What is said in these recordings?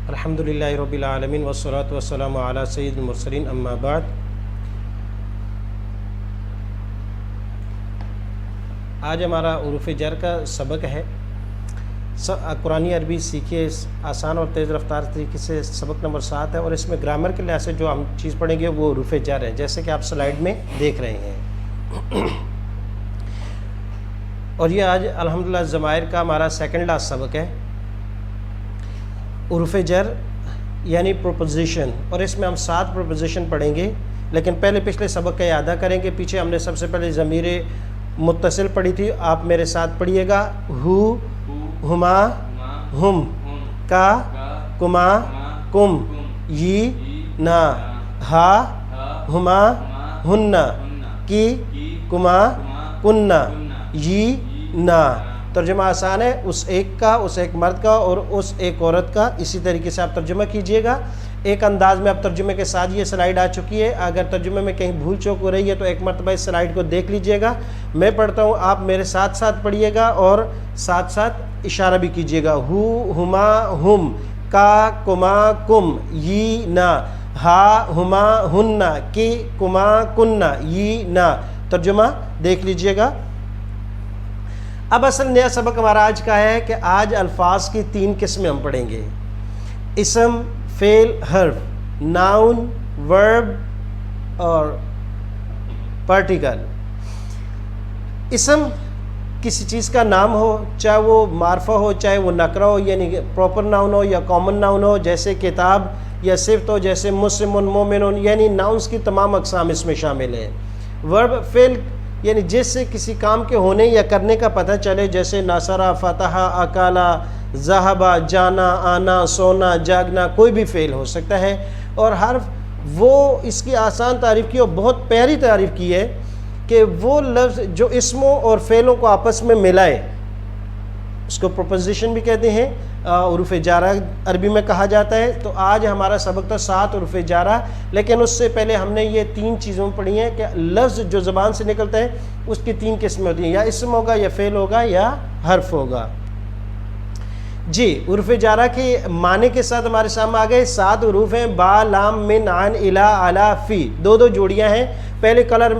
الحمدللہ رب العالمین والصلاة والسلام علی سید المرسلین اما بعد۔ آج ہمارا حروف جر کا سبق ہے۔ قرآن عربی سیکھیے آسان اور تیز رفتار طریقے سے، سبق نمبر 7 ہے، اور اس میں گرامر کے لحاظ سے جو ہم چیز پڑھیں گے وہ حروف جر ہے، جیسے کہ آپ سلائیڈ میں دیکھ رہے ہیں۔ اور یہ آج الحمدللہ ضمائر کا ہمارا سیکنڈ لاسٹ سبق ہے، حروف جر یعنی پروپوزیشن، اور اس میں ہم 7 پروپوزیشن پڑھیں گے۔ لیکن پہلے پچھلے سبق کا اعادہ کریں گے۔ پیچھے ہم نے سب سے پہلے ضمیر متصل پڑھی تھی، آپ میرے ساتھ پڑھیے گا۔ ہو، ہما، ہم، کا، کما، کم، یہ، نا، ہا، ہما، ہننا، کی، کما، کننا، یہ، نا۔ ترجمہ آسان ہے، اس ایک کا، اس ایک مرد کا اور اس ایک عورت کا، اسی طریقے سے آپ ترجمہ کیجئے گا۔ ایک انداز میں اب ترجمے کے ساتھ یہ سلائیڈ آ چکی ہے، اگر ترجمے میں کہیں بھول چوک ہو رہی ہے تو ایک مرتبہ اس سلائیڈ کو دیکھ لیجئے گا۔ میں پڑھتا ہوں، آپ میرے ساتھ ساتھ پڑھیے گا اور ساتھ ساتھ اشارہ بھی کیجئے گا۔ ہو، ہما، ہم، کا، کما، کم، یہ، نا، ہا، ہما، ہننا، کی، کما، کننا، یہ، نا۔ ترجمہ دیکھ لیجئے گا۔ اب اصل نیا سبق ہمارا آج کا ہے کہ آج الفاظ کی 3 قسمیں ہم پڑھیں گے: اسم، فعل، حرف، ناؤن، ورب اور پارٹیکل۔ اسم کسی چیز کا نام ہو، چاہے وہ معرفہ ہو، چاہے وہ نکرہ ہو، یعنی پراپر ناؤن ہو یا کامن ناؤن ہو، جیسے کتاب، یا صفت ہو جیسے مسلم، مومن، یعنی ناؤنس کی تمام اقسام اس میں شامل ہیں۔ ورب، فعل، یعنی جس سے کسی کام کے ہونے یا کرنے کا پتہ چلے، جیسے ناصرہ، فتح، اکالا، ذہبہ، جانا، آنا، سونا، جاگنا، کوئی بھی فعل ہو سکتا ہے۔ اور حرف، وہ اس کی آسان تعریف کی اور بہت پیاری تعریف کی ہے کہ وہ لفظ جو اسموں اور فعلوں کو آپس میں ملائے، اس کو پروپوزیشن بھی کہتے ہیں، حروف جارہ عربی میں کہا جاتا ہے۔ تو آج ہمارا سبق تھا 7 حروف جارہ، لیکن اس سے پہلے ہم نے یہ 3 چیزوں پڑھی ہیں کہ لفظ جو زبان سے نکلتا ہے اس کی 3 قسمیں ہوتی ہیں، یا اسم ہوگا، یا فعل ہوگا، یا حرف ہوگا۔ جی، حروف جارہ کے معنی کے ساتھ ہمارے سامنے آ گئے 7 حروف ہیں: با، لام، من، عن، الا، علا، فی۔ 2 جوڑیاں ہیں۔ پہلے کلر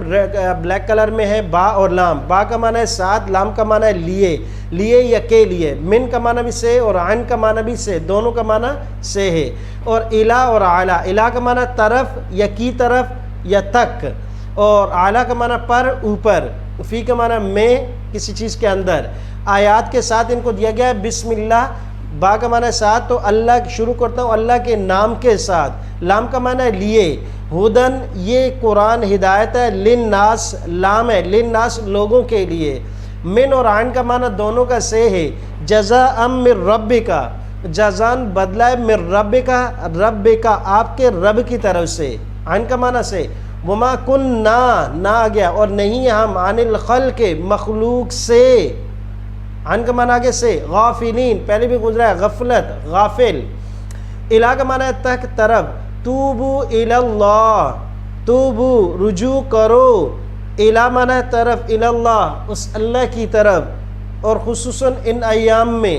بلیک کلر میں ہے با اور لام۔ با کا معنی ہے ساتھ، لام کا معنی ہے لیے، لیے یا کے لیے، من کا معنی بھی سے اور عن کا معنی بھی سے، دونوں کا معنی سے ہے۔ اور الا اور اعلیٰ، الا کا معنی طرف یا کی طرف یا تک، اور اعلیٰ کا معنی پر، اوپر، فی کا معنی میں، کسی چیز کے اندر۔ آیات کے ساتھ ان کو دیا گیا ہے بسم اللہ۔ با کا معنی ہے ساتھ، تو اللہ شروع کرتا ہوں اللہ کے نام کے ساتھ۔ لام کا معنی ہے لیے، ہدن، یہ قرآن ہدایت ہے، للناس، لام ہے للناس، لوگوں کے لیے۔ من اور عین کا معنی دونوں کا سے ہے، جزاء من ربک، جزان بدلہ ہے، من ربک، رب کا، آپ کے رب کی طرف سے، عین کا معنی سے۔ وما کننا، نہ آ گیا، اور نہیں ہم، عن الخلق، مخلوق سے، عن کا معنی آگے سے، غافلین، پہلے بھی گزرا ہے، غفلت، غافل۔ الا کا معنی ہے تک، طرف۔ توبو الی اللہ، توبو، رجوع کرو، الا معنی ہے طرف، الی اللہ، اس اللہ کی طرف۔ اور خصوصاً ان ایام میں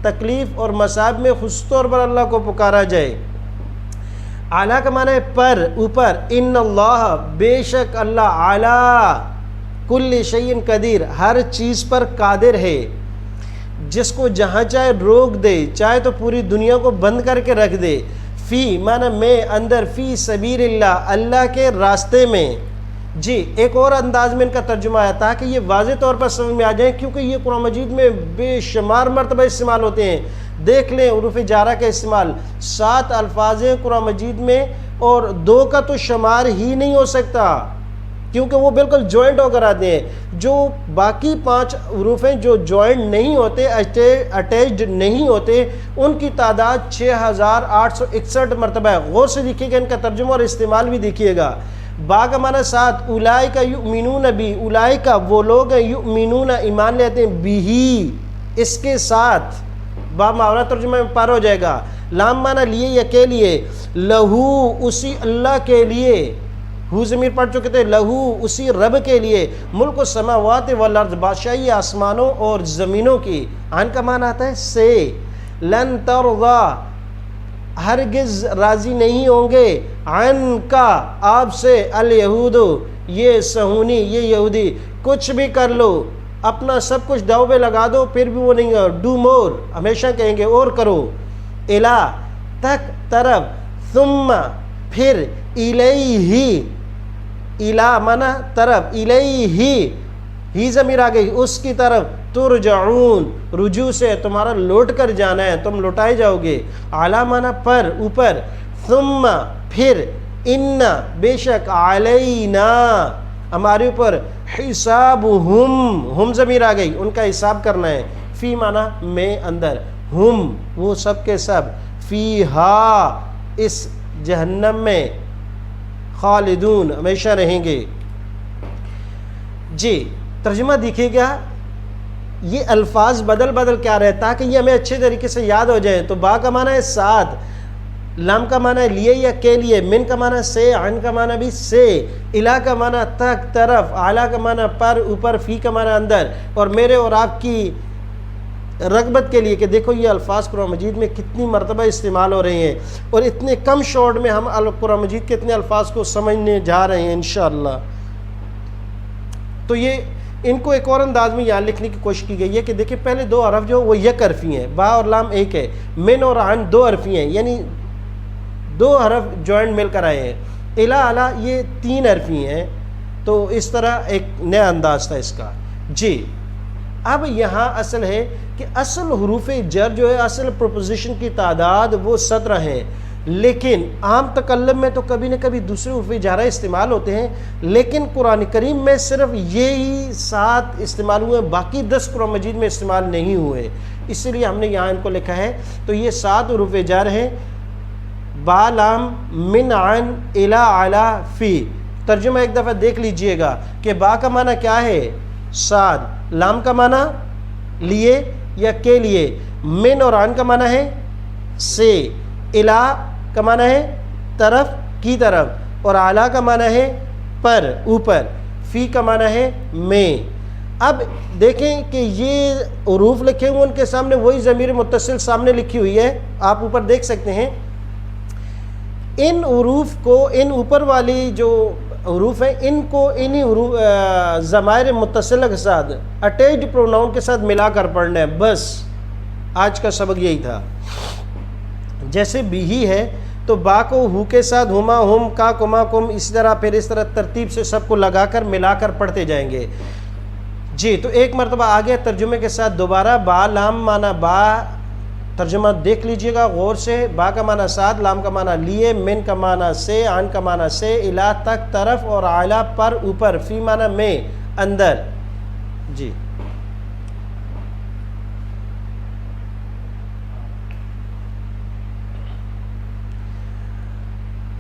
تکلیف اور مصائب میں خصوص طور پر اللہ کو پکارا جائے۔ اعلیٰ کا معنی ہے پر، اوپر۔ ان اللہ، بے شک اللہ، اعلیٰ کل شیء قدیر، ہر چیز پر قادر ہے، جس کو جہاں چاہے روک دے، چاہے تو پوری دنیا کو بند کر کے رکھ دے۔ فی معنی میں، اندر، فی سبیل اللہ، اللہ کے راستے میں۔ جی، ایک اور انداز میں ان کا ترجمہ آیا تاکہ یہ واضح طور پر سمجھ میں آ جائیں، کیونکہ یہ قرآن مجید میں بے شمار مرتبہ استعمال ہوتے ہیں۔ دیکھ لیں حروف جارہ کا استعمال، 7 الفاظ ہیں قرآن مجید میں، اور 2 کا تو شمار ہی نہیں ہو سکتا، کیونکہ وہ بالکل جوائنٹ ہو کر آتے ہیں۔ جو باقی 5 حروف ہیں جو جوائنٹ نہیں ہوتے، اٹیچڈ نہیں ہوتے، ان کی تعداد 6861 مرتبہ ہے۔ غور سے دیکھیے گا ان کا ترجمہ اور استعمال بھی دیکھیے گا۔ با کا معنی 7، اولئک یؤمنون بی، اولئک وہ لوگ ہیں، یؤمنون ایمان لیتے ہیں، بھی اس کے ساتھ، با محاورہ ترجمہ میں پار ہو جائے گا۔ لام معنی لیے یا کے لیے، لہو اسی اللہ کے لیے، ہو ضمیر پڑھ چکے تھے، لہو اسی رب کے لیے، ملک السماوات والارض بادشاہی آسمانوں اور زمینوں کی، عن کا معنی آتا ہے سے، لن ترضا ہرگز راضی نہیں ہوں گے عن کا آپ سے الیہود یہ صہونی یہ یہودی، کچھ بھی کر لو، اپنا سب کچھ داؤ پہ لگا دو، پھر بھی وہ نہیں گا، ڈو مور، ہمیشہ کہیں گے اور کرو، الا تک طرف، ثم پھر، الیہ الا مانا طرف، الیہ ہی ضمیر آ گئی اس کی طرف، ترجعون رجوع سے تمہارا لوٹ کر جانا ہے، تم لوٹائے جاؤ گے، اعلیٰ مانا پر اوپر، ثم پھر، ان بے شک، علینا ہمارے اوپر، حسابہم ہم ضمیر آ گئی ان کا حساب کرنا ہے، فی مانا میں اندر، ہم وہ سب کے سب، فیہا اس جہنم میں، خالدون ہمیشہ رہیں گے۔ جی ترجمہ دیکھیے گا، یہ الفاظ بدل بدل کیا رہے تاکہ یہ ہمیں اچھے طریقے سے یاد ہو جائے۔ تو با کا معنی ہے ساتھ، لام کا معنی ہے لیے یا کے لیے، من کا معنی سے، عن کا معنی بھی سے، الا کا معنی تک طرف، اعلیٰ کا معنی پر اوپر، فی کا معنی اندر، اور میرے اور آپ کی رغبت کے لیے کہ دیکھو یہ الفاظ قرآن مجید میں کتنی مرتبہ استعمال ہو رہے ہیں، اور اتنے کم شارٹ میں ہم قرآن مجید کے اتنے الفاظ کو سمجھنے جا رہے ہیں انشاءاللہ۔ تو یہ ان کو ایک اور انداز میں یہاں لکھنے کی کوشش کی گئی ہے کہ دیکھیں پہلے دو حرف جو وہ یک حرفی ہیں، با اور لام ایک ہے، من اور عن دو حرفی ہیں، یعنی دو حرف جوائنٹ مل کر آئے ہیں، الا اعلیٰ یہ تین حرفی ہیں، تو اس طرح ایک نیا انداز تھا اس کا۔ جی اب یہاں اصل ہے کہ اصل حروف جر جو ہے، اصل پروپوزیشن کی تعداد وہ 17 ہیں، لیکن عام تکلم میں تو کبھی نہ کبھی دوسرے حروف جارہ استعمال ہوتے ہیں، لیکن قرآن کریم میں صرف یہی 7 استعمال ہوئے، باقی 10 قرآن مجید میں استعمال نہیں ہوئے، اس لیے ہم نے یہاں ان کو لکھا ہے۔ تو یہ 7 حروف جر ہیں، با لام من عن الا علی فی۔ ترجمہ ایک دفعہ دیکھ لیجئے گا کہ با کا معنی کیا ہے؟ ساتھ، لام کا معنی لیے یا کے لیے، من اور عن کا معنی ہے سے، الا کا معنی ہے طرف کی طرف، اور اعلیٰ کا معنی ہے پر اوپر، فی کا معنی ہے میں۔ اب دیکھیں کہ یہ حروف لکھے ہوئے ان کے سامنے وہی ضمیر متصل سامنے لکھی ہوئی ہے، آپ اوپر دیکھ سکتے ہیں۔ ان حروف کو، ان اوپر والی جو حروف ہیں ان کو انہی حروف ضمائر متصلہ کے ساتھ، اٹیچڈ پروناؤن کے ساتھ ملا کر پڑھنا ہے، بس آج کا سبق یہی تھا۔ جیسے بھی ہے تو با کو ہو کے ساتھ ہما ہم، کا کما کم، اسی طرح پھر اس طرح ترتیب سے سب کو لگا کر ملا کر پڑھتے جائیں گے۔ جی تو ایک مرتبہ آگے ترجمے کے ساتھ دوبارہ، با لام معنی با، ترجمہ دیکھ لیجئے گا غور سے، با کا معنی ساتھ، لام کا معنی لیے، من کا معنی سے، عن کا معنی سے، الا تک طرف، اور اعلیٰ پر اوپر، فی معنی میں اندر۔ جی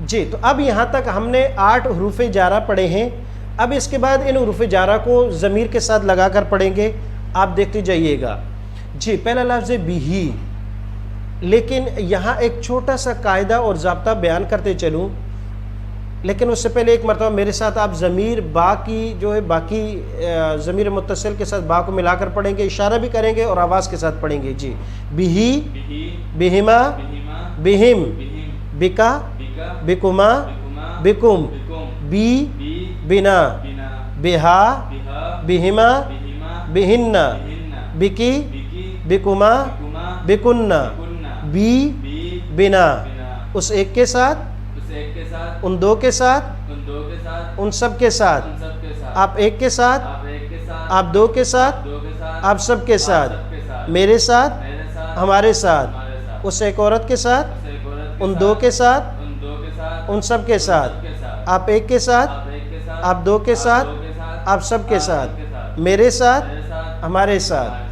جی تو اب یہاں تک ہم نے 8 حروف جارہ پڑھے ہیں۔ اب اس کے بعد ان حروف جارہ کو ضمیر کے ساتھ لگا کر پڑھیں گے، آپ دیکھتے جائیے گا۔ جی پہلا لفظ ہے بھی، لیکن یہاں ایک چھوٹا سا قاعدہ اور ضابطہ بیان کرتے چلوں، لیکن اس سے پہلے ایک مرتبہ میرے ساتھ آپ ضمیر با کی جو ہے باقی ضمیر متصل کے ساتھ با کو ملا کر پڑھیں گے، اشارہ بھی کریں گے اور آواز کے ساتھ پڑھیں گے۔ جی بھی، بہما، بہم، بکا، بکما، بکم، بی، بنا، بہا، بہما، بہن، بکی، بکما، بکن، بی، بنا، اس ایک کے ساتھ، ان دو کے ساتھ، ان سب کے ساتھ، آپ ایک کے ساتھ، آپ دو کے ساتھ، آپ سب کے ساتھ، میرے ساتھ، ہمارے ساتھ، اس ایک عورت کے ساتھ، ان دو کے ساتھ، ان سب کے ساتھ، آپ ایک کے ساتھ، آپ دو کے ساتھ، آپ سب کے ساتھ، میرے ساتھ، ہمارے ساتھ۔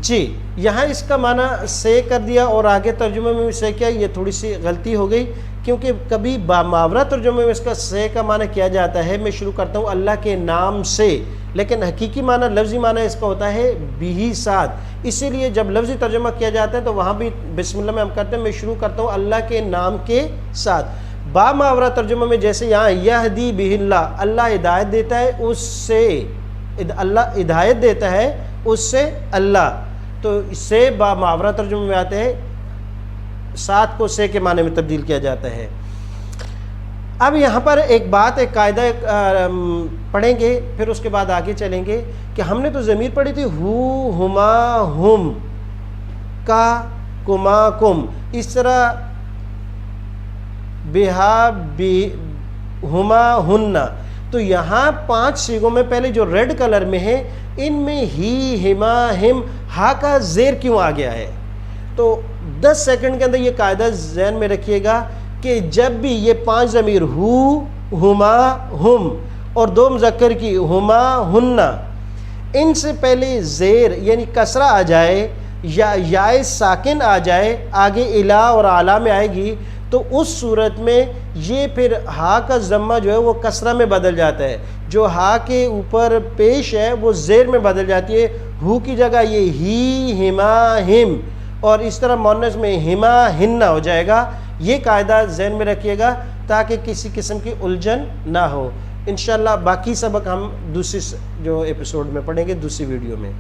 جی یہاں اس کا معنی سے کر دیا اور آگے ترجمے میں بھی سے کیا، یہ تھوڑی سی غلطی ہو گئی، کیونکہ کبھی باماورہ ترجمے میں اس کا سے کا معنی کیا جاتا ہے، میں شروع کرتا ہوں اللہ کے نام سے، لیکن حقیقی معنی، لفظی معنی اس کا ہوتا ہے بھی ساتھ۔ اسی لیے جب لفظی ترجمہ کیا جاتا ہے تو وہاں بھی بسم اللہ میں ہم کرتے ہیں، میں شروع کرتا ہوں اللہ کے نام کے ساتھ۔ باماورہ ترجمہ میں جیسے یہاں یہدی بہ اللہ، اللہ ہدایت دیتا ہے اس سے، اللہ ہدایت دیتا ہے اس سے اللہ، تو اس سے باماورہ ترجمہ میں آتے ہیں سات کو سے کے معنی میں تبدیل کیا جاتا ہے۔ اب یہاں پر ایک بات، ایک قاعدہ پڑھیں گے، پھر اس کے بعد آگے چلیں گے کہ ہم نے تو ضمیر پڑھی تھی ہو، ہما، ہم، کا، کما، کم، اس طرح بہا، ہما، ہننا، تو یہاں 5 صیغوں میں پہلے جو ریڈ کلر میں ہے ان میں ہی، ہما، ہم، ہا کا زیر کیوں آ گیا ہے؟ تو 10 سیکنڈ کے اندر یہ قاعدہ ذہن میں رکھیے گا کہ جب بھی یہ 5 ضمیر ہو، ہما، ہم اور 2 مذکر کی ہما، ہننا، ان سے پہلے زیر یعنی کسرہ آ جائے یا یائے ساکن آ جائے، آگے الا اور اعلیٰ میں آئے گی، تو اس صورت میں یہ پھر ہا کا ضمہ جو ہے وہ کسرہ میں بدل جاتا ہے، جو ہا کے اوپر پیش ہے وہ زیر میں بدل جاتی ہے، ہو کی جگہ یہ ہی، ہما، ہم، اور اس طرح مؤنث میں ہما، ہننا ہو جائے گا۔ یہ قاعدہ ذہن میں رکھیے گا تاکہ کسی قسم کی الجھن نہ ہو۔ انشاءاللہ باقی سبق ہم دوسری جو ایپیسوڈ میں پڑھیں گے، دوسری ویڈیو میں۔